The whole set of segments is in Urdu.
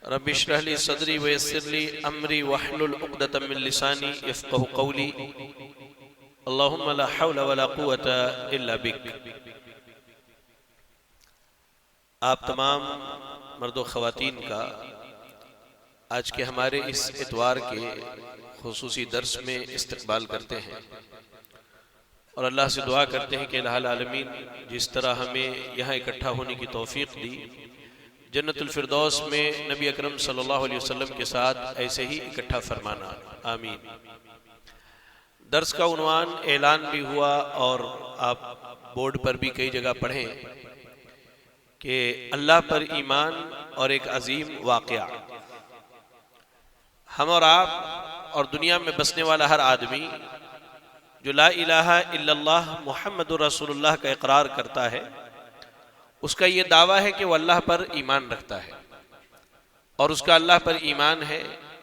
رب اشرح لي صدري ويسر لي امري واحلل عقدة من لساني يفقهوا قولي اللهم لا حول ولا قوة الا بك۔ آپ تمام مرد و خواتین کا آج کے ہمارے اس اتوار کے خصوصی درس میں استقبال کرتے ہیں اور اللہ سے دعا کرتے ہیں کہ الہ العالمین جس طرح ہمیں یہاں اکٹھا ہونے کی توفیق دی، جنت الفردوس میں نبی اکرم صلی اللہ علیہ وسلم کے ساتھ ایسے ہی اکٹھا فرمانا، آمین۔ درس کا عنوان اعلان بھی ہوا اور آپ بورڈ پر بھی کئی جگہ پڑھیں کہ اللہ پر ایمان اور ایک عظیم واقعہ۔ ہم اور آپ اور دنیا میں بسنے والا ہر آدمی جو لا الہ الا اللہ محمد رسول اللہ کا اقرار کرتا ہے، اس کا یہ دعویٰ ہے کہ وہ اللہ پر ایمان رکھتا ہے، اور اس کا اللہ پر ایمان ہے،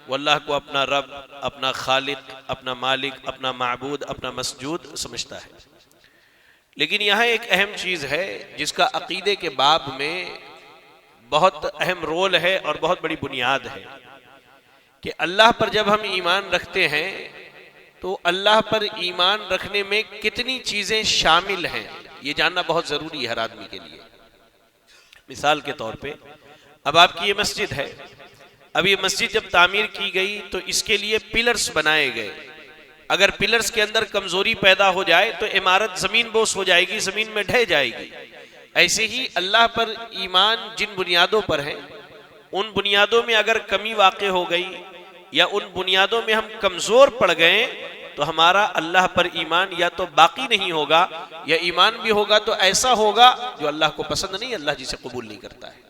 وہ اللہ کو اپنا رب، اپنا خالق، اپنا مالک، اپنا معبود، اپنا مسجود سمجھتا ہے۔ لیکن یہاں ایک اہم چیز ہے جس کا عقیدے کے باب میں بہت اہم رول ہے اور بہت بڑی بنیاد ہے کہ اللہ پر جب ہم ایمان رکھتے ہیں تو اللہ پر ایمان رکھنے میں کتنی چیزیں شامل ہیں، یہ جاننا بہت ضروری ہے ہر آدمی کے لیے۔ مثال کے طور پہ اب آپ کی یہ مسجد ہے، اب یہ مسجد جب تعمیر کی گئی تو اس کے لیے پلرز بنائے گئے۔ اگر پلرز کے اندر کمزوری پیدا ہو جائے تو عمارت زمین بوس ہو جائے گی، زمین میں ڈھہ جائے گی۔ ایسے ہی اللہ پر ایمان جن بنیادوں پر ہے، ان بنیادوں میں اگر کمی واقع ہو گئی یا ان بنیادوں میں ہم کمزور پڑ گئے تو ہمارا اللہ پر ایمان یا تو باقی نہیں ہوگا، یا ایمان بھی ہوگا تو ایسا ہوگا جو اللہ کو پسند نہیں، اللہ جسے قبول نہیں کرتا ہے۔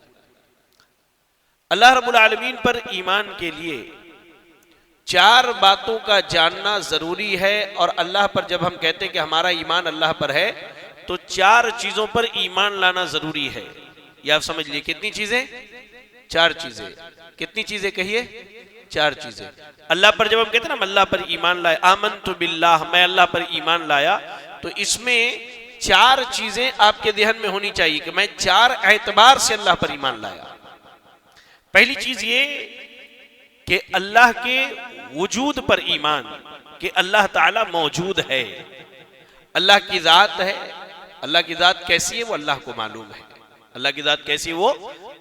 اللہ رب العالمین پر ایمان کے لیے چار باتوں کا جاننا ضروری ہے، اور اللہ پر جب ہم کہتے ہیں کہ ہمارا ایمان اللہ پر ہے تو چار چیزوں پر ایمان لانا ضروری ہے۔ یہ آپ سمجھ لیے کتنی چیزیں؟ چار چیزیں۔ کتنی چیزیں کہیے؟ چار چیزیں۔ اللہ پر جب ہم کہتے ہیں نا اللہ پر ایمان لائے، آمنت باللہ، میں اللہ پر ایمان لایا، تو اس میں چار چیزیں آپ کے ذہن میں ہونی چاہیے کہ میں چار اعتبار سے اللہ پر ایمان لایا۔ پہلی چیز یہ کہ اللہ کے وجود پر ایمان، کہ اللہ تعالی موجود ہے، اللہ کی ذات ہے۔ اللہ کی ذات کیسی ہے وہ اللہ کو معلوم ہے، اللہ کی ذات کیسی ہے وہ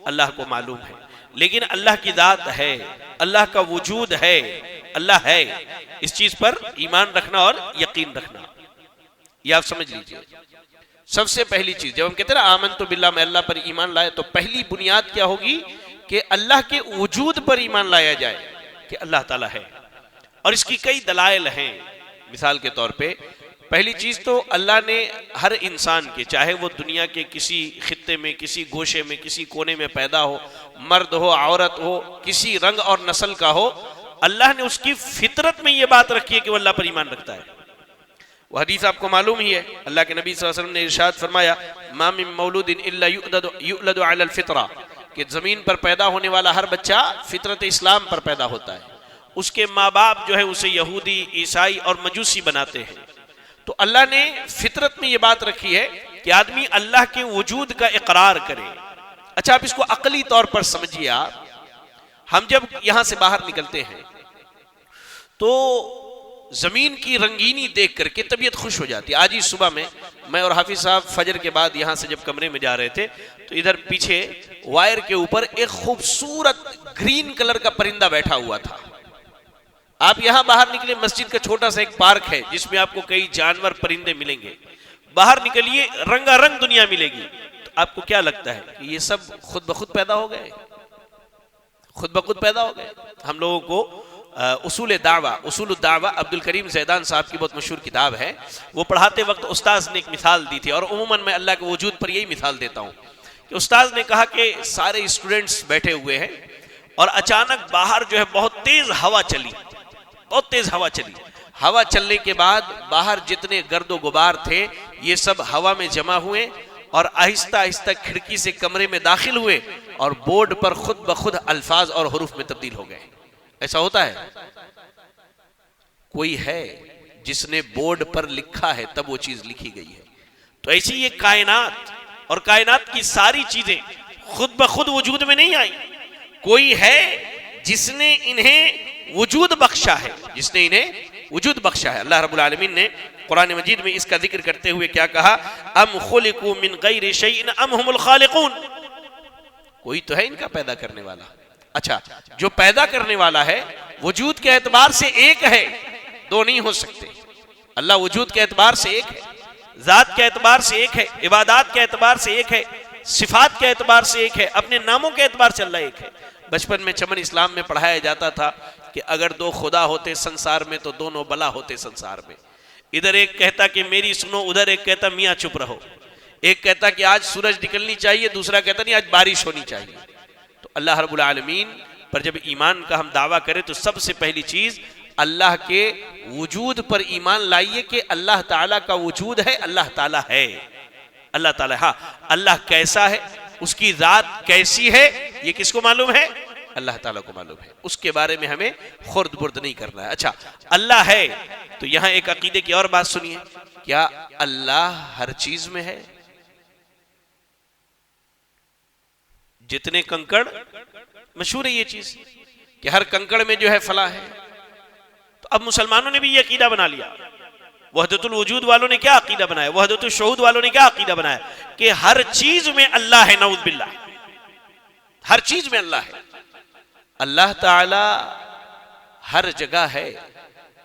اللہ کو معلوم ہے، لیکن اللہ کی ذات ہے، اللہ کا وجود ہے، اللہ ہے، اس چیز پر ایمان رکھنا اور یقین رکھنا، یہ آپ سمجھ لیجئے۔ سب سے پہلی چیز جب ہم کہتے ہیں نا آمنت باللہ، میں اللہ پر ایمان لایا، تو پہلی بنیاد کیا ہوگی کہ اللہ کے وجود پر ایمان لایا جائے کہ اللہ تعالیٰ ہے، اور اس کی کئی دلائل ہیں۔ مثال کے طور پہ پہلی چیز تو اللہ نے ہر انسان کے، چاہے وہ دنیا کے کسی خطے میں، کسی گوشے میں، کسی کونے میں پیدا ہو، مرد ہو، عورت ہو، کسی رنگ اور نسل کا ہو، اللہ نے اس کی فطرت میں یہ بات رکھی ہے کہ وہ اللہ پر ایمان رکھتا ہے۔ وہ حدیث آپ کو معلوم ہی ہے، اللہ کے نبی صلی اللہ علیہ وسلم نے ارشاد فرمایا ما من مولود الا یولد علی الفطرہ، کہ زمین پر پیدا ہونے والا ہر بچہ فطرت اسلام پر پیدا ہوتا ہے، اس کے ماں باپ جو ہے اسے یہودی، عیسائی اور مجوسی بناتے ہیں۔ تو اللہ نے فطرت میں یہ بات رکھی ہے کہ آدمی اللہ کے وجود کا اقرار کرے۔ اچھا، آپ اس کو عقلی طور پر سمجھیے۔ ہم جب یہاں سے باہر نکلتے ہیں تو زمین کی رنگینی دیکھ کر کے طبیعت خوش ہو جاتی ہے۔ آج ہی صبح میں اور حافظ صاحب فجر کے بعد یہاں سے جب کمرے میں جا رہے تھے تو ادھر پیچھے وائر کے اوپر ایک خوبصورت گرین کلر کا پرندہ بیٹھا ہوا تھا۔ آپ یہاں باہر نکلے، مسجد کا چھوٹا سا ایک پارک ہے جس میں آپ کو کئی جانور، پرندے ملیں گے۔ باہر نکلیے، رنگا رنگ دنیا ملے گی۔ تو آپ کو کیا لگتا ہے کہ یہ سب خود بخود پیدا ہو گئے؟ خود بخود پیدا ہو گئے؟ ہم لوگوں کو اصول الدعوہ عبد الکریم زیدان صاحب کی بہت مشہور کتاب ہے، وہ پڑھاتے وقت استاذ نے ایک مثال دی تھی، اور عموماً میں اللہ کے وجود پر یہی مثال دیتا ہوں کہ استاذ نے کہا کہ سارے اسٹوڈنٹس بیٹھے ہوئے ہیں اور اچانک باہر جو ہے بہت تیز ہوا چلی، بہت تیز ہوا چلی۔ ہوا چلنے کے بعد باہر جتنے گرد و غبار تھے یہ سب ہوا میں جمع ہوئے اور آہستہ آہستہ کھڑکی سے کمرے میں داخل ہوئے اور بورڈ پر خود بخود الفاظ اور حروف میں تبدیل ہو گئے۔ ایسا ہوتا ہے؟ کوئی ہے جس نے بورڈ پر لکھا ہے تب وہ چیز لکھی گئی ہے۔ تو ایسی یہ کائنات اور کائنات کی ساری چیزیں خود بخود وجود میں نہیں آئی، کوئی ہے جس نے انہیں وجود بخشا ہے، جس نے انہیں وجود بخشا ہے۔ اللہ رب العالمین نے قرآن مجید میں اس کا ذکر کرتے ہوئے کیا کہا؟ ام خلقوا من غیر شیء ام هم الخالقون، کوئی تو ہے ان کا پیدا کرنے والا۔ اچھا، جو پیدا کرنے والا ہے وجود کے اعتبار سے ایک ہے، دو نہیں ہو سکتے۔ اللہ وجود کے اعتبار سے ایک ہے، ذات کے اعتبار سے ایک ہے، عبادات کے اعتبار سے ایک ہے، صفات کے اعتبار سے ایک ہے، اپنے ناموں کے اعتبار سے اللہ ایک ہے۔ بچپن میں چمن اسلام میں پڑھایا جاتا تھا کہ اگر دو خدا ہوتے سنسار میں تو دونوں بلا ہوتے سنسار میں۔ ادھر ایک کہتا کہ میری سنو، ادھر ایک کہتا میاں چپ رہو، ایک کہتا کہ آج سورج نکلنی چاہیے، دوسرا کہتا نہیں آج بارش ہونی چاہیے۔ تو اللہ رب العالمین پر جب ایمان کا ہم دعویٰ کریں تو سب سے پہلی چیز اللہ کے وجود پر ایمان لائیے کہ اللہ تعالیٰ کا وجود ہے، اللہ تعالیٰ ہے، اللہ تعالیٰ، ہاں اللہ کیسا ہے، اس کی ذات کیسی ہے، یہ کس کو معلوم ہے؟ اللہ تعالیٰ کو معلوم ہے، اس کے بارے میں ہمیں خرد برد نہیں کرنا ہے۔ اچھا، اللہ ہے تو یہاں ایک عقیدے کی اور بات سنیے، کیا اللہ ہر چیز میں ہے؟ جتنے کنکڑ، مشہور ہے یہ چیز کہ ہر کنکڑ میں جو ہے فلاں ہے۔ تو اب مسلمانوں نے بھی یہ عقیدہ بنا لیا، وحدت الوجود والوں نے کیا عقیدہ بنایا، وحدت الشہود والوں نے کیا عقیدہ بنایا کہ ہر چیز میں اللہ ہے، نعوذ باللہ، ہر چیز میں اللہ ہے۔ اللہ تعالی ہر جگہ ہے،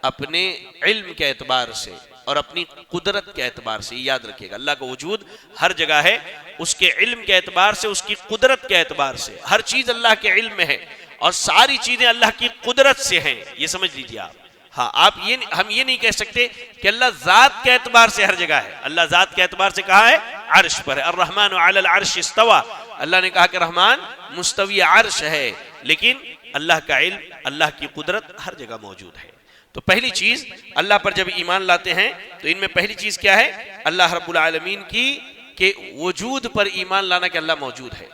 اپنے علم کے اعتبار سے اور اپنی قدرت کے اعتبار سے، یاد رکھیے گا اللہ کا وجود ہر جگہ ہے، اس کے علم کے اعتبار سے، اس کی قدرت کے اعتبار سے، ہر چیز اللہ کے علم میں ہے اور ساری چیزیں اللہ کی قدرت سے ہیں، یہ سمجھ لیجیے آپ۔ ہاں، ہم یہ نہیں کہہ سکتے کہ اللہ ذات کے اعتبار سے ہر جگہ ہے۔ اللہ ذات کے اعتبار سے کہاں ہے؟ عرش پر ہے، الرحمن علی العرش استوى، اللہ نے کہا کہ رحمان مستوی عرش ہے، لیکن اللہ کا علم، اللہ کی قدرت ہر جگہ موجود ہے۔ تو پہلی چیز اللہ پر جب ایمان لاتے ہیں تو ان میں پہلی چیز کیا ہے؟ اللہ رب العالمین کی کہ وجود پر ایمان لانا کہ اللہ موجود ہے۔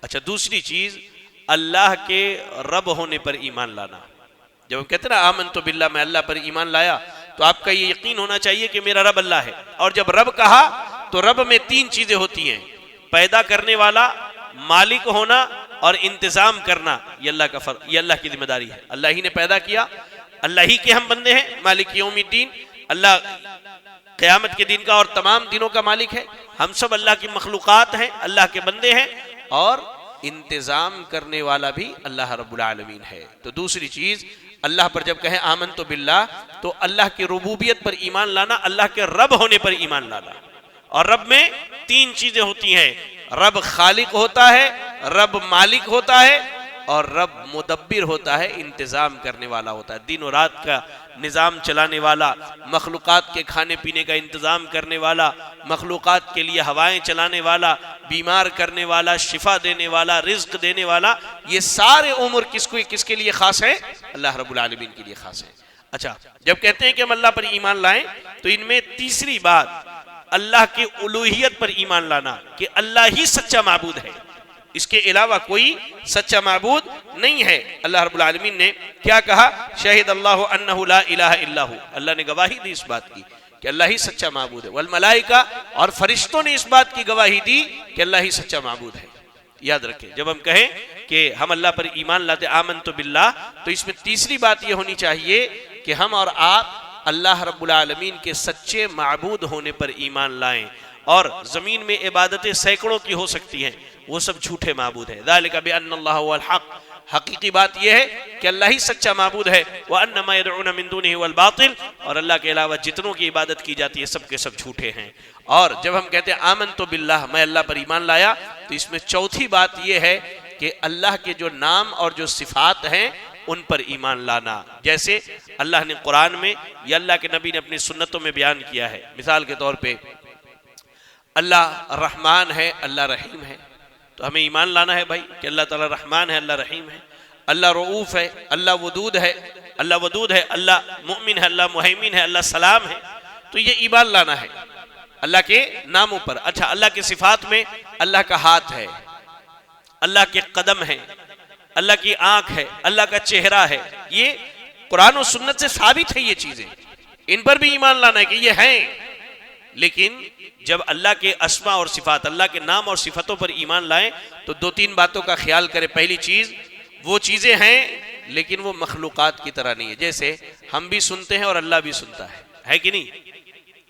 اچھا، دوسری چیز اللہ کے رب ہونے پر ایمان لانا۔ جب ہم کہتے ہیں نا آمنت باللہ، میں اللہ پر ایمان لایا، تو آپ کا یہ یقین ہونا چاہیے کہ میرا رب اللہ ہے۔ اور جب رب کہا تو رب میں تین چیزیں ہوتی ہیں، پیدا کرنے والا، مالک ہونا اور انتظام کرنا۔ یہ اللہ کی ذمہ داری ہے، اللہ ہی نے پیدا کیا، اللہ ہی کے ہم بندے ہیں، مالک یوم الدین، اللہ قیامت کے دن کا اور تمام دنوں کا مالک ہے، ہم سب اللہ کی مخلوقات ہیں، اللہ کے بندے ہیں، اور انتظام کرنے والا بھی اللہ رب العالمین ہے۔ تو دوسری چیز اللہ پر جب کہیں آمنت باللہ تو اللہ کی ربوبیت پر ایمان لانا، اللہ کے رب ہونے پر ایمان لانا۔ اور رب میں تین چیزیں ہوتی ہیں، رب خالق ہوتا ہے، رب مالک ہوتا ہے، اور رب مدبر ہوتا ہے، انتظام کرنے والا ہوتا ہے، دن و رات کا نظام چلانے والا، مخلوقات کے کھانے پینے کا انتظام کرنے والا، مخلوقات کے لیے ہوائیں چلانے والا، بیمار کرنے والا، شفا دینے والا، رزق دینے والا۔ یہ سارے امور کس کے لیے خاص ہیں؟ اللہ رب العالمین کے لیے خاص ہیں۔ اچھا، جب کہتے ہیں کہ ہم اللہ پر ایمان لائیں تو ان میں تیسری بات اللہ کی الوہیت پر ایمان لانا کہ اللہ ہی سچا معبود ہے، اس کے علاوہ کوئی سچا معبود نہیں ہے۔ اللہ رب العالمین نے کیا کہا؟ شہد اللہ انہ لا الہ الا ہو، اللہ نے گواہی دی اس بات کی کہ اللہ ہی سچا معبود ہے، والملائکہ، اور فرشتوں نے اس بات کی گواہی دی کہ اللہ ہی سچا معبود ہے۔ یاد رکھیں، جب ہم کہیں کہ ہم اللہ پر ایمان لاتے آمنت باللہ، تو اس میں تیسری بات یہ ہونی چاہیے کہ ہم اور آپ اللہ رب العالمین کے سچے معبود ہونے پر ایمان لائیں۔ اور زمین میں عبادتیں سینکڑوں کی ہو سکتی ہیں، وہ سب جھوٹے معبود ہیں۔ ذالک بان اللہ هو الحق، حقیقی بات یہ ہے کہ اللہ ہی سچا معبود ہے، وان ما يدعون من دونه هو الباطل، اور اللہ کے علاوہ جتنوں کی عبادت کی جاتی ہے سب کے سب جھوٹے ہیں۔ اور جب ہم کہتے ہیں آمنت باللہ، میں اللہ پر ایمان لایا، تو اس میں چوتھی بات یہ ہے کہ اللہ کے جو نام اور جو صفات ہیں ان پر ایمان لانا، جیسے اللہ نے قرآن میں یا اللہ کے نبی نے اپنی سنتوں میں بیان کیا ہے۔ مثال کے طور پہ اللہ رحمان ہے، اللہ رحیم ہے، تو ہمیں ایمان لانا ہے بھائی کہ اللہ تعالیٰ رحمان ہے، اللہ رحیم ہے۔ اللہ رؤوف ہے، اللہ ودود ہے، اللہ مؤمن ہے، اللہ مہیمن ہے، اللہ سلام ہے، تو یہ ایمان لانا ہے اللہ کے ناموں پر۔ اچھا، اللہ کے صفات میں اللہ کا ہاتھ ہے، اللہ کے قدم ہے، اللہ کی آنکھ ہے، اللہ کا چہرہ ہے، یہ قرآن و سنت سے ثابت ہے، یہ چیزیں ان پر بھی ایمان لانا ہے کہ یہ ہیں۔ لیکن جب اللہ کے اسماء اور صفات، اللہ کے نام اور صفتوں پر ایمان لائیں تو دو تین باتوں کا خیال کریں۔ پہلی چیز، وہ چیزیں ہیں لیکن وہ مخلوقات کی طرح نہیں ہے. جیسے ہم بھی سنتے ہیں اور اللہ بھی سنتا ہے کہ نہیں؟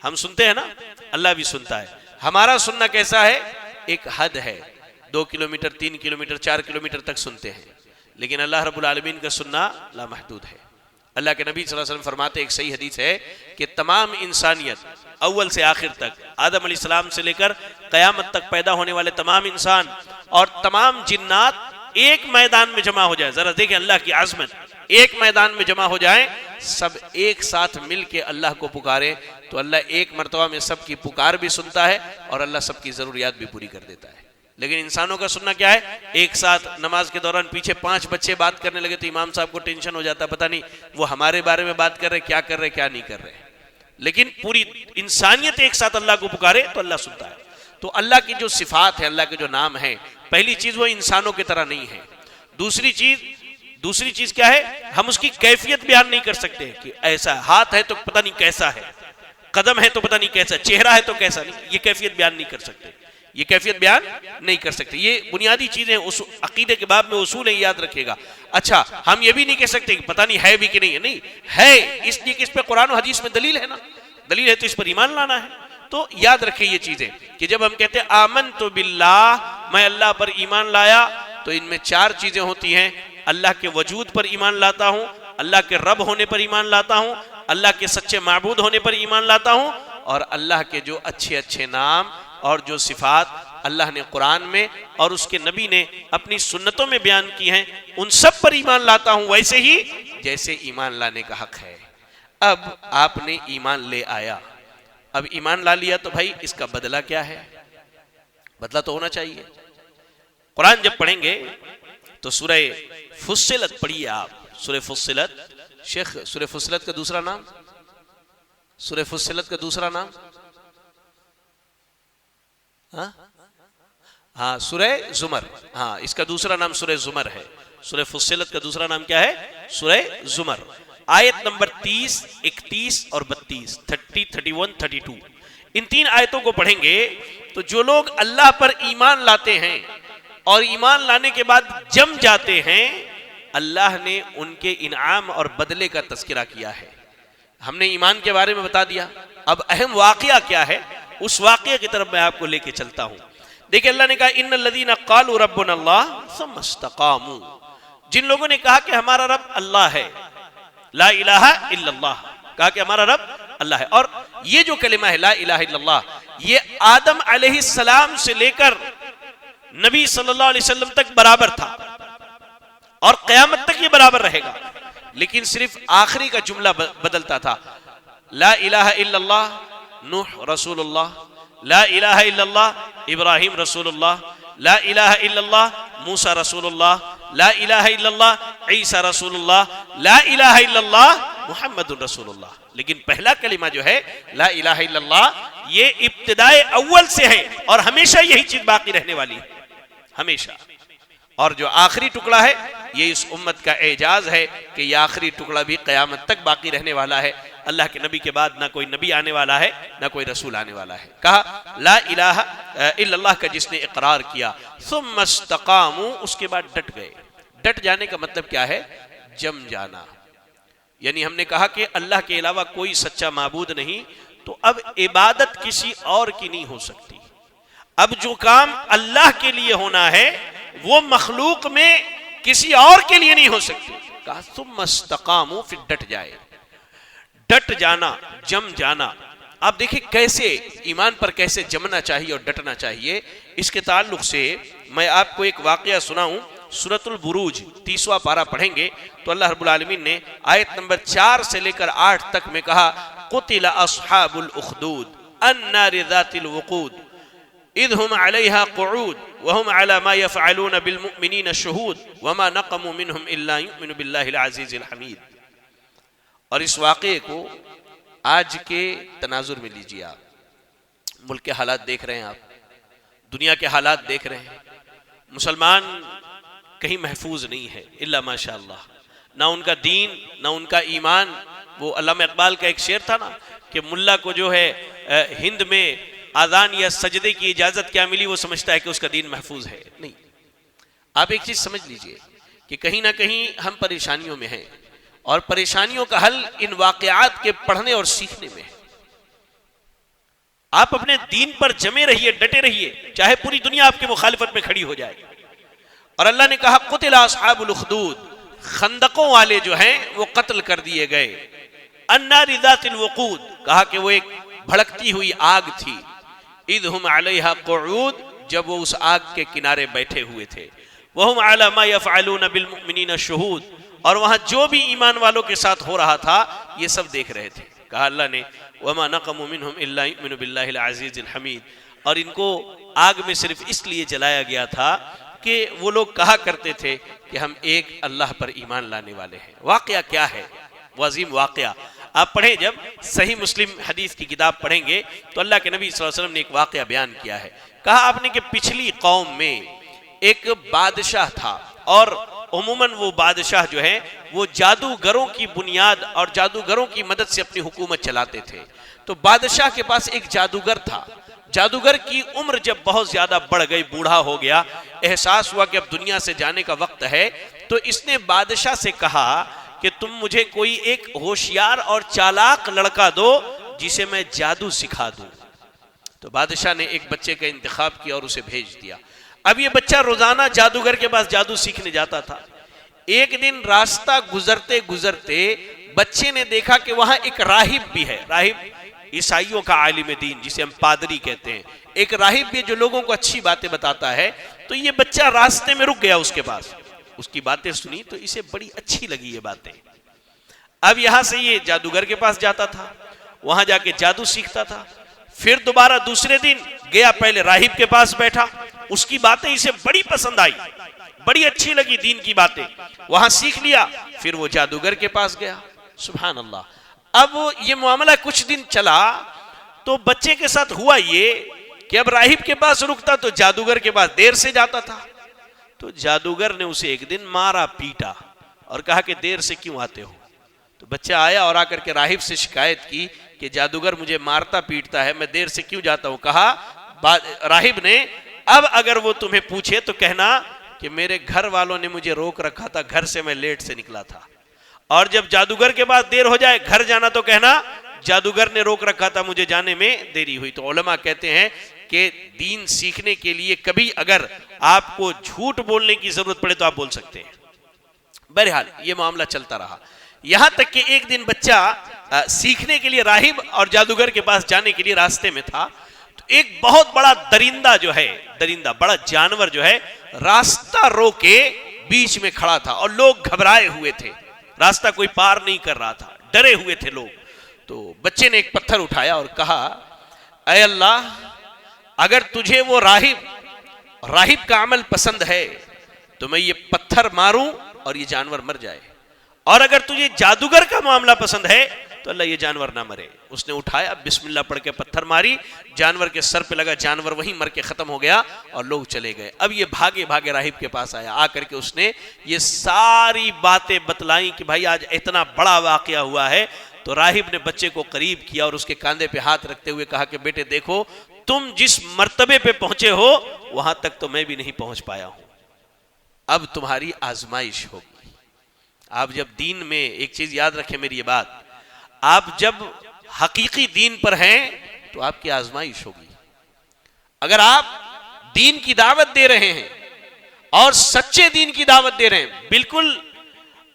ہم سنتے ہیں نا، اللہ بھی سنتا ہے. ہمارا سننا کیسا ہے؟ ایک حد ہے، 2 کلومیٹر 3 کلومیٹر 4 کلومیٹر تک سنتے ہیں، لیکن اللہ رب العالمین کا سننا لامحدود ہے. اللہ کے نبی صلی اللہ علیہ وسلم فرماتے، ایک صحیح حدیث ہے کہ تمام انسانیت اول سے آخر تک، آدم علیہ السلام سے لے کر قیامت تک پیدا ہونے والے تمام انسان اور تمام جنات ایک میدان میں جمع ہو جائے. ذرا دیکھیں اللہ کی عظمت، ایک میدان میں جمع ہو جائیں، سب ایک ساتھ مل کے اللہ کو پکارے تو اللہ ایک مرتبہ میں سب کی پکار بھی سنتا ہے اور اللہ سب کی ضروریات بھی پوری کر دیتا ہے. لیکن انسانوں کا سننا کیا ہے؟ ایک ساتھ نماز کے دوران پیچھے 5 بچے بات کرنے لگے تو امام صاحب کو ٹینشن ہو جاتا، پتہ نہیں وہ ہمارے بارے میں بات کر رہے، کیا کر رہے کیا نہیں کر رہے. لیکن پوری انسانیت ایک ساتھ اللہ کو پکارے تو اللہ سنتا ہے. تو اللہ کی جو صفات ہے، اللہ کے جو نام ہیں، پہلی چیز وہ انسانوں کی طرح نہیں ہے. دوسری چیز کیا ہے؟ ہم اس کی کیفیت بیان نہیں کر سکتے کہ ایسا ہاتھ ہے تو پتہ نہیں کیسا ہے، قدم ہے تو پتہ نہیں کیسا، چہرہ ہے تو کیسا نہیں. یہ کیفیت بیان نہیں کر سکتے، یہ کیفیت بیان نہیں کر سکتے. یہ بنیادی چیزیں عقیدے کے باب میں اصول ہیں، یاد رکھیے گا. اچھا، ہم یہ بھی نہیں کہہ سکتے کہ پتہ نہیں ہے بھی کہ نہیں ہے. نہیں ہے، اس لیے کہ اس پہ قرآن و حدیث میں دلیل ہے نا، دلیل ہے تو اس پر ایمان لانا ہے. تو یاد رکھیں یہ چیزیں کہ جب ہم کہتے ہیں آمنت باللہ، میں اللہ پر ایمان لایا، تو ان میں 4 چیزیں ہوتی ہیں. اللہ کے وجود پر ایمان لاتا ہوں، اللہ کے رب ہونے پر ایمان لاتا ہوں، اللہ کے سچے معبود ہونے پر ایمان لاتا ہوں، اور اللہ کے جو اچھے اچھے نام اور جو صفات اللہ نے قرآن میں اور اس کے نبی نے اپنی سنتوں میں بیان کی ہیں، ان سب پر ایمان لاتا ہوں، ویسے ہی جیسے ایمان لانے کا حق ہے. اب آپ نے ایمان لے آیا، اب ایمان لا لیا تو بھائی اس کا بدلہ کیا ہے؟ بدلہ تو ہونا چاہیے. قرآن جب پڑھیں گے تو سورہ فصلت پڑھیے آپ. سورہ فصلت، شیخ سورہ فصلت کا دوسرا نام، سورہ فصلت کا دوسرا نام ہاں سورہ زمر. ہاں، اس کا دوسرا نام سورہ زمر ہے. سورہ فصلت کا دوسرا نام کیا ہے؟ سورہ زمر. آیت نمبر 30، 31 اور 32، 30، 31، 32. ان 3 آیتوں کو پڑھیں گے تو جو لوگ اللہ پر ایمان لاتے ہیں اور ایمان لانے کے بعد جم جاتے ہیں، اللہ نے ان کے انعام اور بدلے کا تذکرہ کیا ہے. ہم نے ایمان کے بارے میں بتا دیا، اب اہم واقعہ کیا ہے اس واقعے کی طرف میں آپ کو لے کے چلتا ہوں. دیکھیں اللہ نے کہا ان الذین قالوا ربنا اللہ ثم استقاموا، جن لوگوں نے کہا کہ ہمارا رب اللہ ہے، لا الہ الا اللہ، کہا کہ ہمارا رب اللہ ہے. اور یہ جو کلمہ ہے لا الہ الا اللہ، یہ آدم علیہ السلام سے لے کر نبی صلی اللہ علیہ وسلم تک برابر تھا اور قیامت تک یہ برابر رہے گا. لیکن صرف آخری کا جملہ بدلتا تھا. لا الہ الا اللہ نوح رسول اللہ، لا الہ الا اللہ ابراہیم رسول اللہ، لا الہ الا اللہ موسیٰ رسول اللہ، لا الہ الا اللہ عیسیٰ رسول اللہ، لا الہ الا اللہ محمد رسول اللہ. لیکن پہلا کلمہ جو ہے لا الہ الا اللہ، یہ ابتدائے اول سے ہے اور ہمیشہ یہی چیز باقی رہنے والی ہے، ہمیشہ. اور جو آخری ٹکڑا ہے یہ اس امت کا اعجاز ہے کہ یہ آخری ٹکڑا بھی قیامت تک باقی رہنے والا ہے. اللہ کے نبی کے بعد نہ کوئی نبی آنے والا ہے نہ کوئی رسول آنے والا ہے. کہا لا الہ الا اللہ کا جس نے اقرار کیا، ثم استقاموا، اس کے بعد ڈٹ گئے. ڈٹ جانے کا مطلب کیا ہے؟ جم جانا. یعنی ہم نے کہا کہ اللہ کے علاوہ کوئی سچا معبود نہیں، تو اب عبادت کسی اور کی نہیں ہو سکتی. اب جو کام اللہ کے لیے ہونا ہے وہ مخلوق میں کسی اور کے لیے نہیں ہو سکتی. کہا ثم استقاموا، پھر ڈٹ جائے. ڈٹ جانا، جم جانا. آپ دیکھیں کیسے ایمان پر کیسے جمنا چاہیے اور ڈٹنا چاہیے. اس کے تعلق سے میں آپ کو ایک واقعہ سناؤں. سورۃ البروج 30واں پارہ پڑھیں گے تو اللہ رب العالمین نے آیت نمبر 4 سے لے کر 8 تک میں کہا قتل اصحاب الاخدود النار ذات الوقود اذ هم علیہا قعود وهم على ما يفعلون بالمؤمنین شہود وما نقموا منهم الا يؤمنوا باللہ العزیز الحمید. اور اس واقعے کو آج کے تناظر میں لیجیے. آپ ملک کے حالات دیکھ رہے ہیں، آپ دنیا کے حالات دیکھ رہے ہیں. مسلمان کہیں محفوظ نہیں ہے الا ماشاء اللہ، نہ ان کا دین نہ ان کا ایمان. وہ علامہ اقبال کا ایک شعر تھا نا کہ ملا کو جو ہے ہند میں آذان یا سجدے کی اجازت کیا ملی، وہ سمجھتا ہے کہ اس کا دین محفوظ ہے. نہیں، آپ ایک چیز سمجھ لیجئے کہ کہیں نہ کہیں ہم پریشانیوں میں ہیں، اور پریشانیوں کا حل ان واقعات کے پڑھنے اور سیکھنے میں ہے۔ آپ اپنے دین پر جمے رہیے، ڈٹے رہیے، چاہے پوری دنیا آپ کی مخالفت میں کھڑی ہو جائے۔ اور اللہ نے کہا قتل اصحاب الاخدود، خندقوں والے جو ہیں وہ قتل کر دیے گئے۔ النار ذات الوقود، کہا کہ وہ ایک بھڑکتی ہوئی آگ تھی۔ اذ ہم علیہا قعود، جب وہ اس آگ کے کنارے بیٹھے ہوئے تھے۔ وہم علی ما یفعلون بالمؤمنین شہود، اور وہاں جو بھی ایمان والوں کے ساتھ ہو رہا تھا یہ سب دیکھ رہے تھے۔ کہا اللہ نے وما نقموا منہم الا یؤمنوا باللہ العزیز الحمید، اور ان کو آگ میں صرف اس لیے جلایا گیا تھا کہ وہ لوگ کہا کرتے تھے کہ ہم ایک اللہ پر ایمان لانے والے ہیں۔ واقعہ کیا ہے؟ وہ عظیم واقعہ آپ پڑھیں، جب صحیح مسلم حدیث کی کتاب پڑھیں گے تو اللہ کے نبی صلی اللہ علیہ وسلم نے ایک واقعہ بیان کیا ہے۔ کہا آپ نے کہ پچھلی قوم میں ایک بادشاہ تھا، اور عموماً وہ بادشاہ جو ہے وہ جادوگروں کی بنیاد اور جادوگروں کی مدد سے اپنی حکومت چلاتے تھے۔ تو بادشاہ کے پاس ایک جادوگر تھا۔ جادوگر کی عمر جب بہت زیادہ بڑھ گئی، بوڑھا ہو گیا، احساس ہوا کہ اب دنیا سے جانے کا وقت ہے، تو اس نے بادشاہ سے کہا کہ تم مجھے کوئی ایک ہوشیار اور چالاک لڑکا دو جسے میں جادو سکھا دوں۔ تو بادشاہ نے ایک بچے کا انتخاب کیا اور اسے بھیج دیا۔ اب یہ بچہ روزانہ جادوگر کے پاس جادو سیکھنے جاتا تھا۔ ایک دن راستہ گزرتے گزرتے بچے نے دیکھا کہ وہاں ایک راہب بھی ہے۔ راہب عیسائیوں کا عالم دین، جسے ہم پادری کہتے ہیں، ایک راہب بھی جو لوگوں کو اچھی باتیں بتاتا ہے۔ تو یہ بچہ راستے میں رک گیا اس کے پاس، اس کی باتیں سنی تو اسے بڑی اچھی لگی یہ باتیں۔ اب یہاں سے یہ جادوگر کے پاس جاتا تھا، وہاں جا کے جادو سیکھتا تھا۔ پھر دوبارہ دوسرے دن گیا، پہلے راہب کے پاس بیٹھا، اس کی باتیں اسے بڑی پسند آئی، بڑی اچھی لگی دین کی باتیں، وہاں سیکھ لیا۔ پھر وہ جادوگر کے پاس گیا۔ سبحان اللہ۔ اب یہ معاملہ کچھ دن چلا تو بچے کے ساتھ ہوا یہ کہ اب راہب کے پاس رکتا تو جادوگر کے پاس دیر سے جاتا تھا۔ تو جادوگر نے اسے ایک دن مارا، پیٹا، اور کہا کہ دیر سے کیوں آتے ہو؟ تو بچہ آیا اور آ کر کے راہب سے شکایت کی کہ جادوگر مجھے مارتا پیٹتا ہے، میں دیر سے کیوں جاتا ہوں؟ کہا راہب نے اب اگر وہ تمہیں پوچھے تو کہنا کہ میرے گھر والوں نے مجھے روک رکھا تھا، گھر سے میں لیٹ سے نکلا تھا، اور جب جادوگر کے پاس دیر ہو جائے گھر جانا تو کہنا جادوگر نے روک رکھا تھا، مجھے جانے میں دیری ہوئی۔ تو علماء کہتے ہیں کہ دین سیکھنے کے لیے کبھی اگر آپ کو جھوٹ بولنے کی ضرورت پڑے تو آپ بول سکتے ہیں۔ بہرحال یہ معاملہ چلتا رہا، یہاں تک کہ ایک دن بچہ سیکھنے کے لیے راہب اور جادوگر کے پاس جانے کے لیے راستے میں تھا، تو ایک بہت بڑا درندہ جو ہے، درندہ بڑا جانور جو ہے، راستہ رو کے بیچ میں کھڑا تھا، اور لوگ گھبرائے ہوئے تھے، راستہ کوئی پار نہیں کر رہا تھا، ڈرے ہوئے تھے لوگ۔ تو بچے نے ایک پتھر اٹھایا اور کہا اے اللہ، اگر تجھے وہ راہب کا عمل پسند ہے تو میں یہ پتھر ماروں اور یہ جانور مر جائے، اور اگر تجھے جادوگر کا معاملہ پسند ہے تو اللہ یہ جانور نہ مرے۔ اس نے اٹھایا، بسم اللہ پڑھ کے پتھر ماری، جانور کے سر پہ لگا، جانور وہیں مر کے ختم ہو گیا، اور لوگ چلے گئے۔ اب یہ بھاگے بھاگے راہب کے پاس آیا، آ کر کے اس نے یہ ساری باتیں بتلائیں کہ بھائی آج اتنا بڑا واقعہ ہوا ہے۔ تو راہب نے بچے کو قریب کیا اور اس کے کاندھے پہ ہاتھ رکھتے ہوئے کہا کہ بیٹے دیکھو، تم جس مرتبے پہ پہنچے ہو وہاں تک تو میں بھی نہیں پہنچ پایا ہوں، اب تمہاری آزمائش ہوگی۔ آپ جب دین میں ایک چیز یاد رکھیں، میری یہ بات، آپ جب حقیقی دین پر ہیں تو آپ کی آزمائش ہوگی۔ اگر آپ دین کی دعوت دے رہے ہیں اور سچے دین کی دعوت دے رہے ہیں، بالکل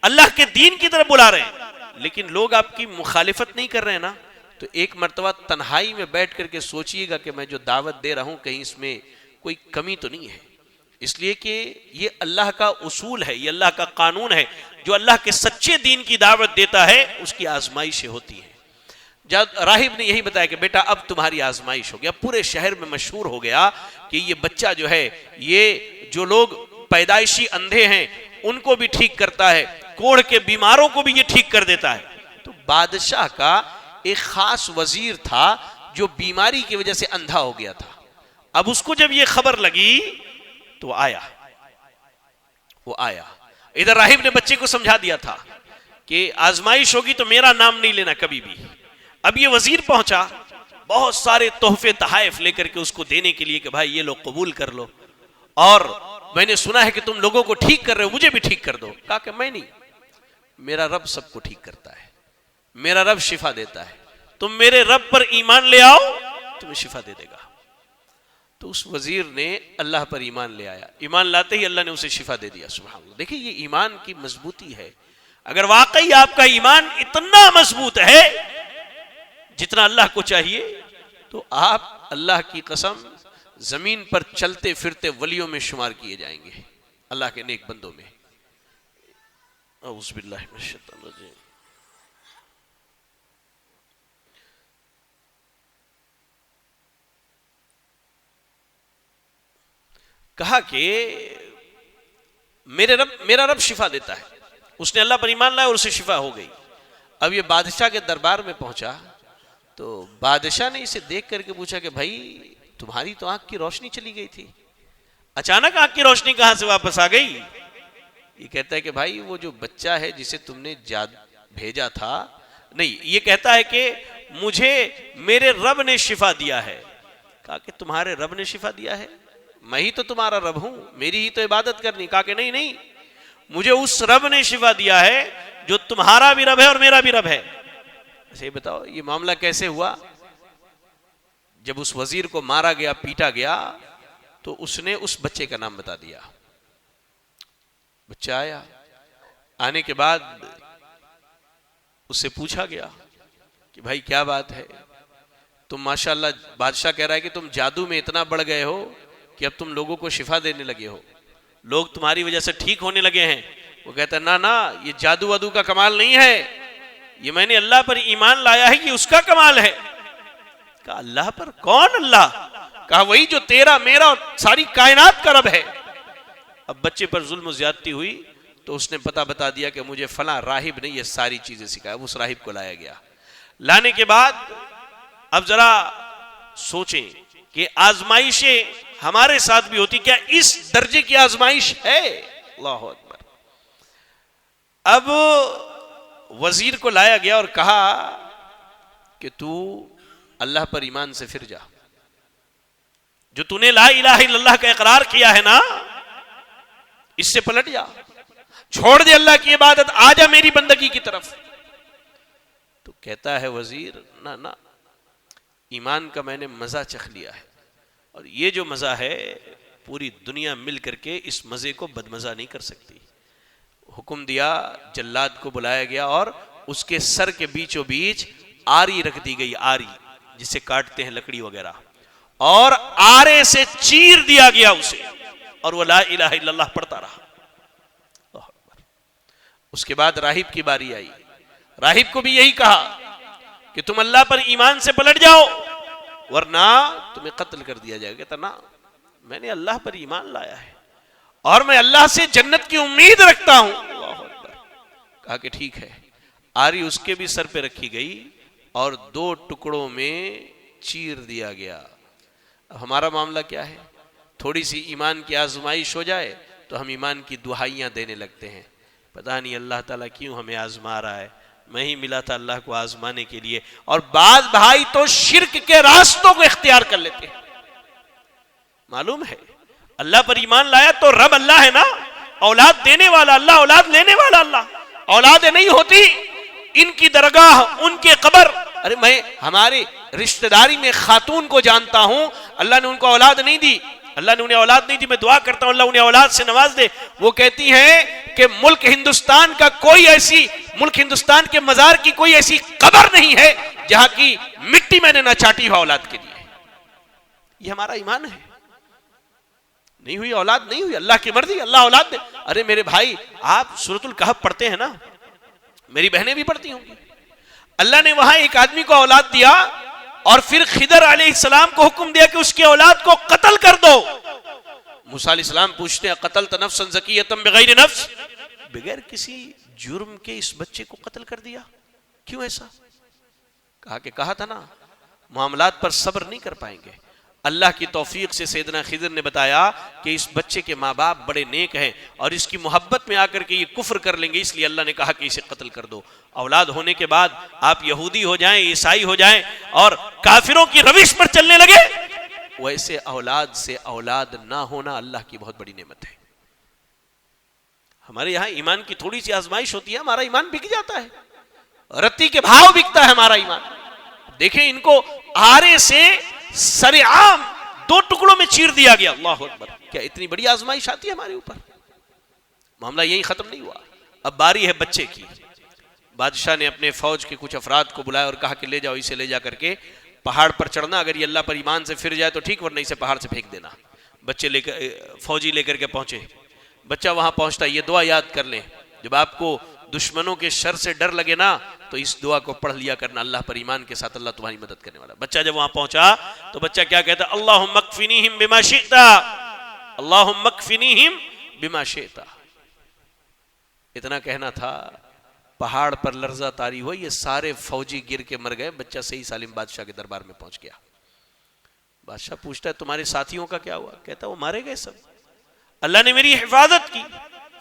اللہ کے دین کی طرف بلا رہے ہیں، لیکن لوگ آپ کی مخالفت نہیں کر رہے ہیں نا، تو ایک مرتبہ تنہائی میں بیٹھ کر کے سوچئے گا کہ میں جو دعوت دے رہا ہوں کہیں اس میں کوئی کمی تو نہیں ہے، اس لیے کہ یہ اللہ کا اصول ہے، یہ اللہ کا قانون ہے، جو اللہ کے سچے دین کی دعوت دیتا ہے اس کی آزمائشیں ہوتی ہیں۔ راہب نے یہی بتایا کہ بیٹا اب تمہاری آزمائش ہو گیا۔ پورے شہر میں مشہور ہو گیا کہ یہ بچہ جو ہے، یہ جو لوگ پیدائشی اندھے ہیں ان کو بھی ٹھیک کرتا ہے، کوڑھ کے بیماروں کو بھی یہ ٹھیک کر دیتا ہے۔ تو بادشاہ کا ایک خاص وزیر تھا جو بیماری کی وجہ سے اندھا ہو گیا تھا۔ اب اس کو جب یہ خبر لگی تو وہ آیا ادھر راہب نے بچے کو سمجھا دیا تھا کہ آزمائش ہوگی تو میرا نام نہیں لینا کبھی بھی۔ اب یہ وزیر پہنچا، بہت سارے تحفے تحائف لے کر کے اس کو دینے کے لیے کہ بھائی یہ لو قبول کر لو، اور میں نے سنا ہے کہ تم لوگوں کو ٹھیک کر رہے ہو، مجھے بھی ٹھیک کر دو۔ کہا کہ میں نہیں، میرا رب سب کو ٹھیک کرتا ہے، میرا رب شفا دیتا ہے، تم میرے رب پر ایمان لے آؤ تمہیں شفا دے دے گا۔ تو اس وزیر نے اللہ پر ایمان لے آیا، ایمان لاتے ہی اللہ نے اسے شفا دے دیا۔ سبحان اللہ، دیکھیں یہ ایمان کی مضبوطی ہے۔ اگر واقعی آپ کا ایمان اتنا مضبوط ہے جتنا اللہ کو چاہیے، تو آپ اللہ کی قسم زمین پر چلتے پھرتے ولیوں میں شمار کیے جائیں گے، اللہ کے نیک بندوں میں۔ اعوذ باللہ من الشیطان الرجیم۔ کہا کہ میرا رب شفا دیتا ہے، اس نے اللہ پر ایمان لایا اور اسے شفا ہو گئی۔ اب یہ بادشاہ کے دربار میں پہنچا تو بادشاہ نے اسے دیکھ کر کے پوچھا کہ بھائی تمہاری تو آنکھ کی روشنی چلی گئی تھی، اچانک آنکھ کی روشنی کہاں سے واپس آ گئی؟ یہ کہتا ہے کہ بھائی وہ جو بچہ ہے جسے تم نے بھیجا تھا، نہیں، یہ کہتا ہے کہ مجھے میرے رب نے شفا دیا ہے۔ کہا کہ تمہارے رب نے شفا دیا ہے؟ میں ہی تو تمہارا رب ہوں، میری ہی تو عبادت کرنی۔ کہا کہ نہیں، مجھے اس رب نے شفا دیا ہے جو تمہارا بھی رب ہے اور میرا بھی رب ہے۔ ایسے بتاؤ یہ معاملہ کیسے ہوا؟ جب اس وزیر کو مارا گیا، پیٹا گیا، تو اس نے اس بچے کا نام بتا دیا۔ بچہ آیا، آنے کے بعد اس سے پوچھا گیا کہ بھائی کیا بات ہے؟ تم ماشاءاللہ، بادشاہ کہہ رہا ہے کہ تم جادو میں اتنا بڑھ گئے ہو کہ اب تم لوگوں کو شفا دینے لگے ہو، لوگ تمہاری وجہ سے ٹھیک ہونے لگے ہیں۔ وہ کہتا ہے نا، یہ جادو وادو کا کمال نہیں ہے، یہ میں نے اللہ پر ایمان لایا ہے، یہ اس کا کمال ہے۔ کہا اللہ پر؟ کون اللہ؟ کہا وہی جو تیرا میرا اور ساری کائنات کا رب ہے۔ اب بچے پر ظلم و زیادتی ہوئی تو اس نے پتہ بتا دیا کہ مجھے فلاں راہب نے یہ ساری چیزیں سکھایا۔ اس راہب کو لایا گیا، لانے کے بعد اب ذرا سوچیں کہ آزمائشیں ہمارے ساتھ بھی ہوتی، کیا اس درجے کی آزمائش ہے؟ اللہ اکبر۔ اب وزیر کو لایا گیا اور کہا کہ تو اللہ پر ایمان سے پھر جا، جو تو نے لا الہ الا اللہ کا اقرار کیا ہے نا، اس سے پلٹ جا، چھوڑ دے اللہ کی عبادت، آ جا میری بندگی کی طرف۔ تو کہتا ہے وزیر نہ، ایمان کا میں نے مزہ چکھ لیا ہے، اور یہ جو مزہ ہے پوری دنیا مل کر کے اس مزے کو بدمزہ نہیں کر سکتی۔ حکم دیا، جلاد کو بلایا گیا اور اس کے سر کے بیچوں بیچ آری رکھ دی گئی، آری جسے کاٹتے ہیں لکڑی وغیرہ، اور آرے سے چیر دیا گیا اسے، اور وہ لا الہ الا اللہ پڑھتا رہا۔ اس کے بعد راہب کی باری آئی، راہب کو بھی یہی کہا کہ تم اللہ پر ایمان سے پلٹ جاؤ ورنہ تمہیں قتل کر دیا جائے گا۔ کہتا نا، میں نے اللہ پر ایمان لایا ہے اور میں اللہ سے جنت کی امید رکھتا ہوں۔ اللہ اکبر۔ کہا کہ ٹھیک ہے، آری اس کے بھی سر پہ رکھی گئی اور 2 ٹکڑوں میں چیر دیا گیا۔ اب ہمارا معاملہ کیا ہے؟ تھوڑی سی ایمان کی آزمائش ہو جائے تو ہم ایمان کی دہائیاں دینے لگتے ہیں، پتہ نہیں اللہ تعالیٰ کیوں ہمیں آزما رہا ہے، میں ہی ملا تھا اللہ کو آزمانے کے لیے۔ اور بعض بھائی تو شرک کے راستوں کو اختیار کر لیتے ہیں۔ معلوم ہے اللہ پر ایمان لایا تو رب اللہ ہے نا، اولاد دینے والا اللہ، اولاد لینے والا اللہ۔ اولادیں نہیں ہوتی، ان کی درگاہ، ان کے قبر، ارے میں ہماری رشتہ داری میں خاتون کو جانتا ہوں، اللہ نے ان کو اولاد نہیں دی، اللہ نے انہیں اولاد نہیں دی، میں دعا کرتا ہوں اللہ انہیں اولاد سے نواز دے۔ وہ کہتی ہیں کہ ملک ہندوستان کے مزار کی کوئی ایسی قبر نہیں ہے جہاں کی مٹی میں نے نہ چاٹی ہو اولاد کے لیے۔ یہ ہمارا ایمان ہے۔ نہیں ہوئی اولاد، نہیں ہوئی، اللہ کی مرضی، اللہ اولاد دے۔ ارے میرے بھائی، آپ سورۃ الکہف پڑھتے ہیں نا، میری بہنیں بھی پڑھتی ہوں گی، اللہ نے وہاں ایک آدمی کو اولاد دیا اور پھر خضر علیہ السلام کو حکم دیا کہ اس کی اولاد کو قتل کر دو۔ موسیٰ علیہ السلام پوچھتے ہیں قتلت نفسا زکیۃ بغیر نفس، بغیر کسی جرم کے اس بچے کو قتل کر دیا، کیوں ایسا؟ کہا تھا نا معاملات پر صبر نہیں کر پائیں گے۔ اللہ کی توفیق سے سیدنا خضر نے بتایا کہ اس بچے کے ماں باپ بڑے نیک ہیں اور اس کی محبت میں آ کر کے یہ کفر کر لیں گے، اس لیے اللہ نے کہا کہ اسے قتل کر دو۔ اولاد ہونے کے بعد آپ یہودی ہو جائیں، عیسائی ہو جائیں اور کافروں کی روش پر چلنے لگے، ویسے اولاد سے اولاد نہ ہونا اللہ کی بہت بڑی نعمت ہے۔ ہمارے یہاں ایمان کی تھوڑی سی آزمائش ہوتی ہے، ہمارا ایمان بک جاتا ہے، رتی کے بھاؤ بکتا ہے ہمارا ایمان۔ دیکھیں ان کو آرے سے سرعام 2 ٹکڑوں میں چیر دیا گیا، اللہ اکبر! کیا اتنی بڑی آزمائش آتی ہے ہمارے اوپر؟ معاملہ یہی ختم نہیں ہوا، اب باری ہے بچے کی۔ بادشاہ نے اپنے فوج کے کچھ افراد کو بلایا اور کہا کہ لے جاؤ اسے، لے جا کر کے پہاڑ پر چڑھنا، اگر یہ اللہ پر ایمان سے پھر جائے تو ٹھیک، ورنہ اسے پہاڑ سے پھینک دینا۔ بچے لے کر فوجی لے کر کے پہنچے، بچہ وہاں پہنچتا، یہ دعا یاد کر لیں، جب آپ کو دشمنوں کے شر سے ڈر لگے نا تو اس دعا کو پڑھ لیا کرنا، اللہ پر ایمان کے ساتھ اللہ تمہاری مدد کرنے والا۔ بچہ جب وہاں پہنچا تو بچہ کیا کہتا؟ اللہم اکفنیہم بما شئت، اللہم اکفنیہم بما شئت۔ اتنا کہنا تھا، پہاڑ پر لرزہ طاری ہوئی، یہ سارے فوجی گر کے مر گئے، بچہ صحیح سالم بادشاہ کے دربار میں پہنچ گیا۔ بادشاہ پوچھتا ہے تمہارے ساتھیوں کا کیا ہوا؟ کہتا وہ مارے گئے سب، اللہ نے میری حفاظت کی۔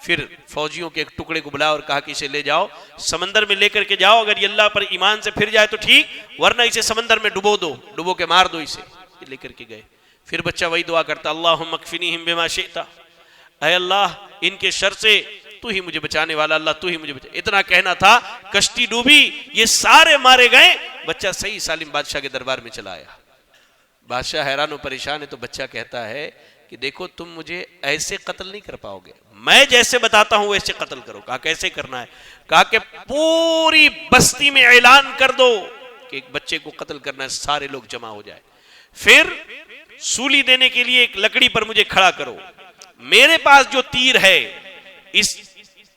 پھر فوجیوں کے ایک ٹکڑے کو بلایا اور کہا کہ اسے لے جاؤ، سمندر میں لے کر کے جاؤ، اگر یہ اللہ پر ایمان سے پھر جائے تو ٹھیک، ورنہ اسے سمندر میں ڈبو دو، ڈبو کے مار دو اسے۔ یہ لے کر کے گئے، پھر بچہ وہی دعا کرتا، اللہم اکفنیہم بما شئت، اے اللہ ان کے شر سے تو ہی مجھے بچانے والا، اللہ تو ہی مجھے بچا۔ اتنا کہنا تھا، کشتی ڈوبی، یہ سارے مارے گئے، بچہ صحیح سالم بادشاہ کے دربار میں چلا آیا۔ بادشاہ حیران و پریشان ہے تو بچہ کہتا ہے کہ دیکھو تم مجھے ایسے قتل نہیں کر پاؤ گے، میں جیسے بتاتا ہوں ویسے قتل کرو۔ کہا کیسے کرنا ہے؟ کہا کہ پوری بستی میں اعلان کر دو کہ ایک بچے کو قتل کرنا ہے، سارے لوگ جمع ہو جائے، پھر سولی دینے کے لیے ایک لکڑی پر مجھے کھڑا کرو، میرے پاس جو تیر ہے اس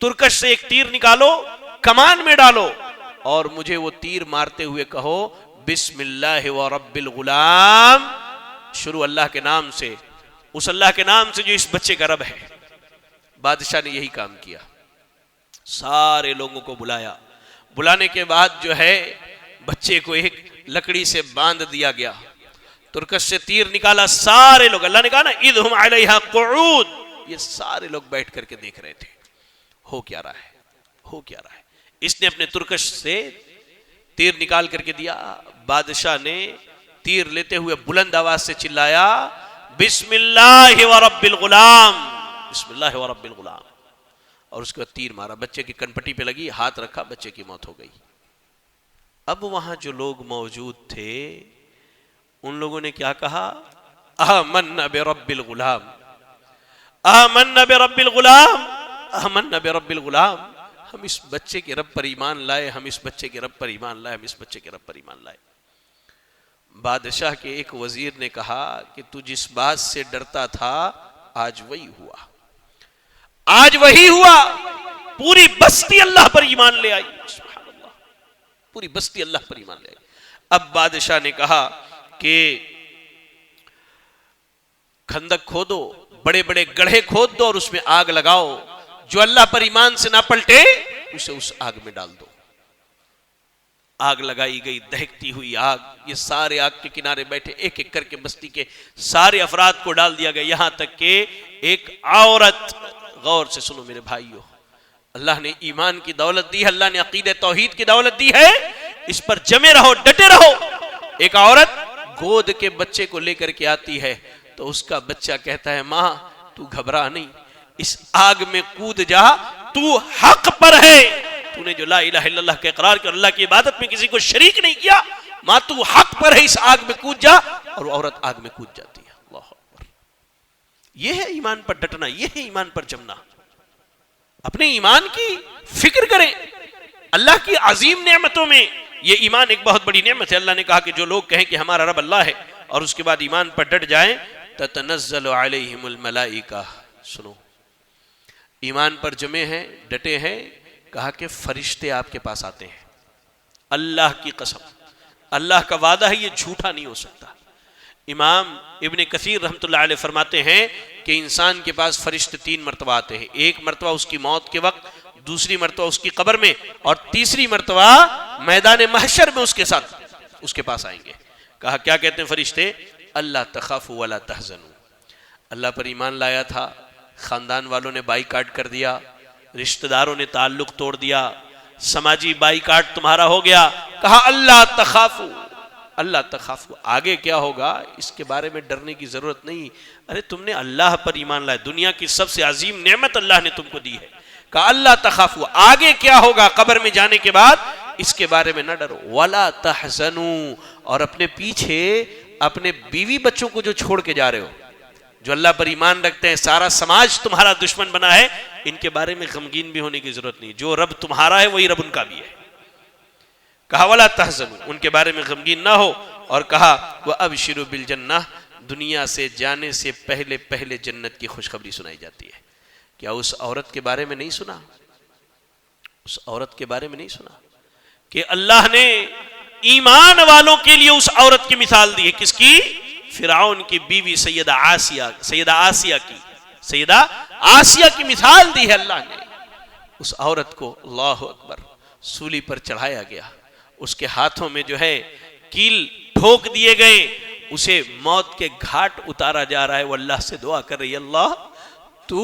ترکش سے ایک تیر نکالو، کمان میں ڈالو، اور مجھے وہ تیر مارتے ہوئے کہو بسم اللہ و رب الغلام، شروع اللہ کے نام سے، اس اللہ کے نام سے جو اس بچے کا رب ہے۔ بادشاہ نے یہی کام کیا، سارے لوگوں کو بلایا، بلانے کے بعد جو ہے بچے کو ایک لکڑی سے باندھ دیا گیا، ترکش سے تیر نکالا، سارے لوگ، اللہ نے کہا نا اذ ہم علیہا قعود، یہ سارے لوگ بیٹھ کر کے دیکھ رہے تھے ہو کیا رہا ہے، ہو کیا رہا ہے۔ اس نے اپنے ترکش سے تیر نکال کر کے دیا، بادشاہ نے تیر لیتے ہوئے بلند آواز سے چلایا بسم اللہ و رب الغلام، بسم اللہ و رب الغلام، اور اس کے بعد تیر مارا، بچے کی کنپٹی پہ لگی، ہاتھ رکھا، بچے کی موت ہو گئی۔ اب وہاں جو لوگ موجود تھے ان لوگوں نے کیا کہا؟ آمنا برب الغلام، آمنا برب الغلام، آمنا برب الغلام، ہم اس بچے کے رب پر ایمان لائے، ہم اس بچے کے رب پر ایمان لائے، ہم اس بچے کے رب پر ایمان لائے۔ بادشاہ کے ایک وزیر نے کہا کہ تو جس بات سے ڈرتا تھا آج وہی ہوا، آج وہی ہوا، پوری بستی اللہ پر ایمان لے آئی، سبحان اللہ، پوری بستی اللہ پر ایمان لے آئی۔ اب بادشاہ نے کہا کہ کھندق کھودو، بڑے بڑے گڑھے کھود دو اور اس میں آگ لگاؤ، جو اللہ پر ایمان سے نہ پلٹے اسے اس آگ میں ڈال دو۔ آگ لگائی گئی، دہکتی ہوئی آگ، یہ سارے آگ کے کنارے بیٹھے، ایک ایک کر کے بستی کے سارے افراد کو ڈال دیا گیا، یہاں تک کہ ایک عورت، غور سے سنو میرے بھائیو، اللہ نے ایمان کی دولت دی ہے، اللہ نے عقیدہ توحید کی دولت دی ہے، اس پر جمے رہو، ڈٹے رہو۔ ایک عورت گود کے بچے کو لے کر کے آتی ہے تو اس کا بچہ کہتا ہے ماں تو گھبرا نہیں، اس آگ میں کود جا، تو حق پر ہے، تو نے جو لا الہ الا اللہ کا اقرار کیا، اللہ کی عبادت میں کسی کو شریک نہیں کیا، ماں تو حق پر ہے، اس آگ میں کود جا، اور وہ عورت آگ میں کود جاتی ہے۔ اللہ اکبر، یہ ہے ایمان پر ڈٹنا، یہ ہے ایمان پر جمنا۔ اپنے ایمان کی فکر کریں، اللہ کی عظیم نعمتوں میں یہ ایمان ایک بہت بڑی نعمت ہے۔ اللہ نے کہا کہ جو لوگ کہیں کہ ہمارا رب اللہ ہے اور اس کے بعد ایمان پر ڈٹ جائیں، تتنزل علیہم الملائکہ، سنو، ایمان پر جمے ہیں، ڈٹے ہیں، کہا کہ فرشتے آپ کے پاس آتے ہیں، اللہ کی قسم، اللہ کا وعدہ ہے، یہ جھوٹا نہیں ہو سکتا۔ امام ابن کثیر رحمۃ اللہ علیہ فرماتے ہیں کہ انسان کے پاس فرشتے 3 مرتبہ آتے ہیں، ایک مرتبہ اس کی موت کے وقت، دوسری مرتبہ اس کی قبر میں، اور تیسری مرتبہ میدان محشر میں اس کے ساتھ اس کے پاس آئیں گے۔ کہا کیا کہتے ہیں فرشتے؟ اللہ تخافوا ولا تحزنوا، اللہ پر ایمان لایا تھا، خاندان والوں نے بائی کاٹ کر دیا، رشتہ داروں نے تعلق توڑ دیا، سماجی بائی کاٹ تمہارا ہو گیا، کہا اللہ تخافوا، اللہ تخافوا، آگے کیا ہوگا اس کے بارے میں ڈرنے کی ضرورت نہیں۔ ارے تم نے اللہ پر ایمان لایا، دنیا کی سب سے عظیم نعمت اللہ نے تم کو دی ہے، کہ اللہ تخافوا، آگے کیا ہوگا قبر میں جانے کے بعد اس کے بارے میں نہ ڈرو، ولا تحزنوا، اور اپنے پیچھے اپنے بیوی بچوں کو جو چھوڑ کے جا رہے ہو، جو اللہ پر ایمان رکھتے ہیں، سارا سماج تمہارا دشمن بنا ہے، ان کے بارے میں غمگین بھی ہونے کی ضرورت نہیں، جو رب تمہارا ہے وہی رب ان کا بھی ہے۔ کہا ولا تحزنوا، ان کے بارے میں غمگین نہ ہو، اور کہا وابشروا بالجنہ، دنیا سے جانے سے پہلے پہلے جنت کی خوشخبری سنائی جاتی ہے۔ کیا اس عورت کے بارے میں نہیں سنا؟ اس عورت کے بارے میں نہیں سنا کہ اللہ نے ایمان والوں کے لیے اس عورت کی مثال دی ہے؟ کس کی؟ فرعون کی بیوی سیدہ آسیہ کی مثال دی ہے اللہ نے۔ اس عورت کو اللہ اکبر سولی پر چڑھایا گیا، اس کے ہاتھوں میں جو ہے کیل ٹھوک دیے گئے، اسے موت کے گھاٹ اتارا جا رہا ہے، وہ اللہ سے دعا کر رہی ہے، اللہ تو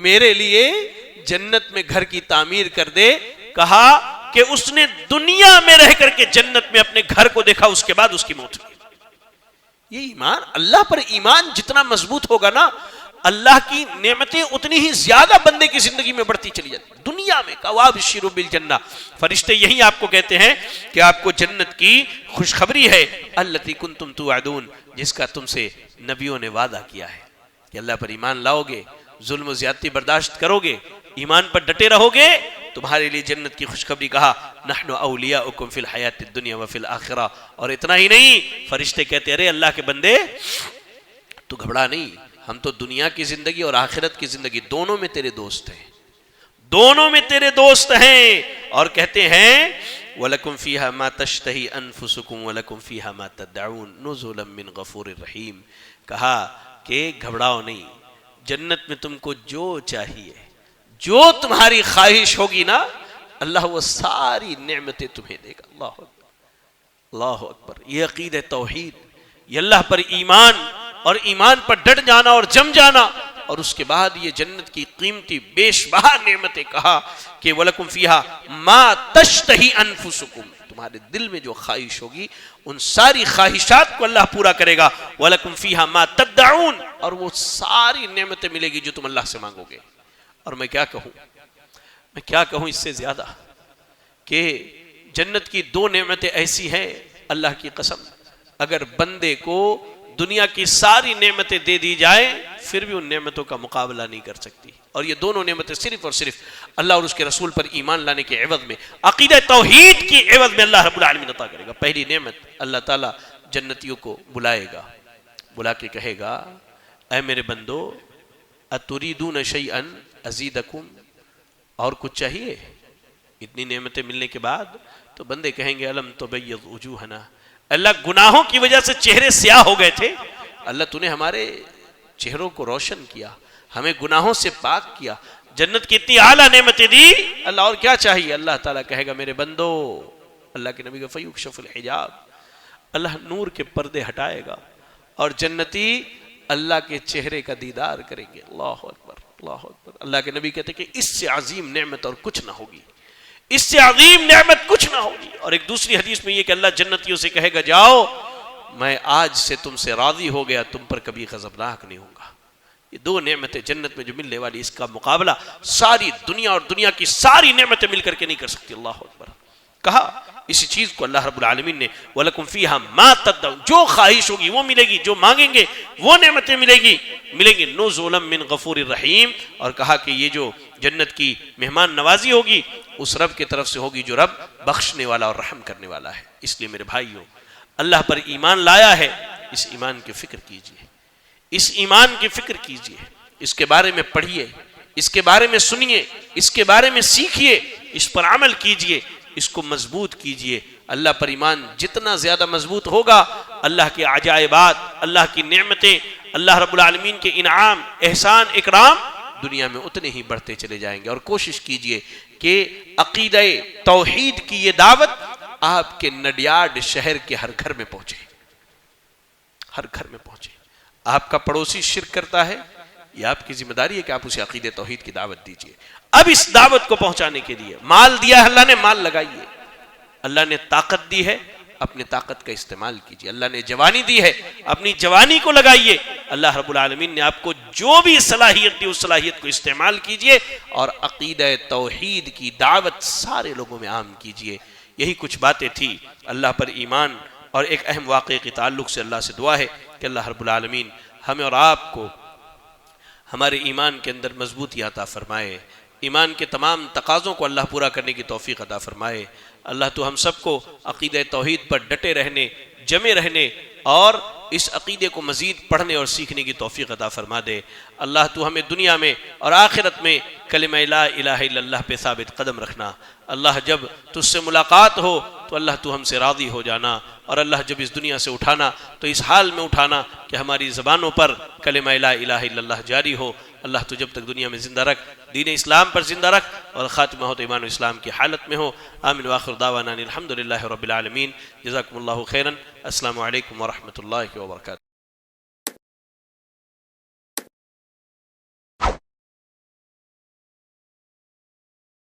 میرے لیے جنت میں گھر کی تعمیر کر دے۔ کہا کہ اس نے دنیا میں رہ کر کے جنت میں اپنے گھر کو دیکھا، اس کے بعد اس کی موت ہوئی۔ یہ ایمان، اللہ پر ایمان جتنا مضبوط ہوگا نا، اللہ کی نعمتیں اتنی ہی زیادہ بندے کی زندگی میں بڑھتی چلی جاتی دنیا میں۔ وابشروا بالجنہ، فرشتے یہی آپ کو کہتے ہیں کہ آپ کو جنت کی خوشخبری ہے، التی کنتم توعدون، جس کا تم سے نبیوں نے وعدہ کیا ہے کہ اللہ پر ایمان لاؤ گے، ظلم و زیادتی برداشت کرو گے، ایمان پر ڈٹے رہو گے، تمہارے لیے جنت کی خوشخبری۔ کہا نحن اولیاؤکم فی الحیات الدنیا وفی الآخرہ، اور اتنا ہی نہیں، فرشتے کہتے ارے اللہ کے بندے تو گھبرا نہیں، ہم تو دنیا کی زندگی اور آخرت کی زندگی دونوں میں تیرے دوست ہیں، دونوں میں تیرے دوست ہیں۔ اور کہتے ہیں وَلَكُمْ فِيهَا مَا تَشْتَهِي أَنفُسُكُمْ وَلَكُمْ فِيهَا مَا تَدَّعُونَ نُزُلًا مِّن غَفُورٍ رَحِيمٍ۔ کہا کہ گھبراؤ نہیں، جنت میں تم کو جو چاہیے، جو تمہاری خواہش ہوگی نا، اللہ وہ ساری نعمتیں تمہیں دے گا۔ اللہ اکبر، اللہ اکبر۔ یہ عقیدہ توحید، یہ اللہ پر ایمان اور ایمان پر ڈٹ جانا اور جم جانا، اور اس کے بعد یہ جنت کی قیمتی بیش بہا نعمتیں۔ کہا کہ وَلَكُمْ فِيهَا مَا تَشْتَهِي أَنفُسُكُمْ، تمہارے دل میں جو خواہش ہوگی ان ساری خواہشات کو اللہ پورا کرے گا۔ وَلَكُمْ فِيهَا مَا تَدَّعُونَ، اور وہ ساری نعمتیں ملے گی جو تم اللہ سے مانگو گے۔ اور میں کیا کہوں اس سے زیادہ کہ جنت کی دو نعمتیں ایسی ہیں، اللہ کی قسم، اگر بندے کو دنیا کی ساری نعمتیں دے دی جائے پھر بھی ان نعمتوں کا مقابلہ نہیں کر سکتی۔ اور یہ دونوں نعمتیں صرف اور صرف اللہ اور اس کے رسول پر ایمان لانے کے عوض میں، عقیدہ توحید کی عوض میں اللہ رب العالمین عطا کرے گا۔ پہلی نعمت، اللہ تعالیٰ جنتیوں کو بلائے گا، بلا کے کہے گا اے میرے بندو اتریدون شیئا ازیدکم، اور کچھ چاہیے؟ اتنی نعمتیں ملنے کے بعد تو بندے کہیں گے الم تبیض وجوہنا، اللہ گناہوں کی وجہ سے چہرے سیاہ ہو گئے تھے، اللہ تو نے ہمارے چہروں کو روشن کیا، ہمیں گناہوں سے پاک کیا، جنت کی اتنی اعلیٰ نعمتیں دی، اللہ اور کیا چاہیے؟ اللہ تعالیٰ کہے گا میرے بندو، اللہ کے نبی کا فیکشف الحجاب، اللہ نور کے پردے ہٹائے گا اور جنتی اللہ کے چہرے کا دیدار کریں گے۔ اللہ اکبر، اللہ اکبر۔ اللہ کے نبی کہتے کہ اس سے عظیم نعمت اور کچھ نہ ہوگی، اس سے عظیم نعمت کچھ نہ ہوگی۔ اور ایک دوسری حدیث میں یہ کہ اللہ جنتیوں سے کہے گا جاؤ، میں آج سے تم سے راضی ہو گیا، تم پر کبھی غضبناک نہیں ہوں گا۔ یہ دو نعمتیں جنت میں جو ملنے والی، اس کا مقابلہ ساری دنیا اور دنیا کی ساری نعمتیں مل کر کے نہیں کر سکتی۔ اللہ اکبر۔ کہا اسی چیز کو اللہ رب العالمین نے وَلَكُمْ فِيهَا مَا تَدَّعُونَ، جو خواہش ہوگی وہ ملے گی، جو مانگیں گے وہ نعمتیں ملیں گی نُزُلًا مِّن غَفُورٍ رَحِيمٍ۔ اور کہا کہ یہ جو جنت کی مہمان نوازی ہوگی اس رب کی طرف سے ہوگی جو رب بخشنے والا اور رحم کرنے والا ہے۔ اس لیے میرے بھائیوں، اللہ پر ایمان لایا ہے، اس ایمان کی فکر کیجئے، اس ایمان کی فکر کیجئے، اس کے بارے میں پڑھیے، اس کے بارے میں سنیے، اس کے بارے میں سیکھیے، اس پر عمل کیجئے، اس کو مضبوط کیجئے۔ اللہ پر ایمان جتنا زیادہ مضبوط ہوگا، اللہ کے عجائبات، اللہ کی نعمتیں، اللہ رب العالمین کے انعام، احسان، اکرام دنیا میں اتنے ہی بڑھتے چلے جائیں گے۔ اور کوشش کیجئے کہ عقیدہ توحید کی یہ دعوت آپ کے نڈیاڈ شہر کے ہر گھر میں پہنچے، ہر گھر میں پہنچے۔ آپ کا پڑوسی شرک کرتا ہے، یہ آپ کی ذمہ داری ہے کہ آپ اسے عقیدہ توحید کی دعوت دیجئے۔ اب اس دعوت کو پہنچانے کے لیے مال دیا ہے اللہ نے، مال لگائیے، اللہ نے طاقت دی ہے، اپنے طاقت کا استعمال کیجئے. اللہ نے جوانی دی ہے، اپنی جوانی کو لگائیے. اللہ رب العالمین نے آپ کو جو بھی صلاحیت دی اس صلاحیت کو استعمال کیجئے اور عقیدہ توحید کی دعوت سارے لوگوں میں عام کیجئے. یہی کچھ باتیں تھی اللہ پر ایمان اور ایک اہم واقعے کے تعلق سے. اللہ سے دعا ہے کہ اللہ رب العالمین ہمیں اور آپ کو ہمارے ایمان کے اندر مضبوطی عطا فرمائے، ایمان کے تمام تقاضوں کو اللہ پورا کرنے کی توفیق عطا فرمائے. اللہ تو ہم سب کو عقیدہ توحید پر ڈٹے رہنے، جمے رہنے اور اس عقیدے کو مزید پڑھنے اور سیکھنے کی توفیق عطا فرما دے. اللہ تو ہمیں دنیا میں اور آخرت میں کلمہ لا الہ الا اللہ پہ ثابت قدم رکھنا. اللہ جب تجھ سے ملاقات ہو تو اللہ تو ہم سے راضی ہو جانا، اور اللہ جب اس دنیا سے اٹھانا تو اس حال میں اٹھانا کہ ہماری زبانوں پر کلمہ لا الہ الا اللہ جاری ہو. اللہ تو جب تک دنیا میں زندہ رکھ، دین اسلام پر زندہ رکھ اور خاتمہ ہو تو ایمان و اسلام کی حالت میں ہو. آمین وآخر دعوانا الحمدللہ رب العالمین. جزاکم اللہ خیرا. السلام علیکم ورحمۃ اللہ وبرکاتہ.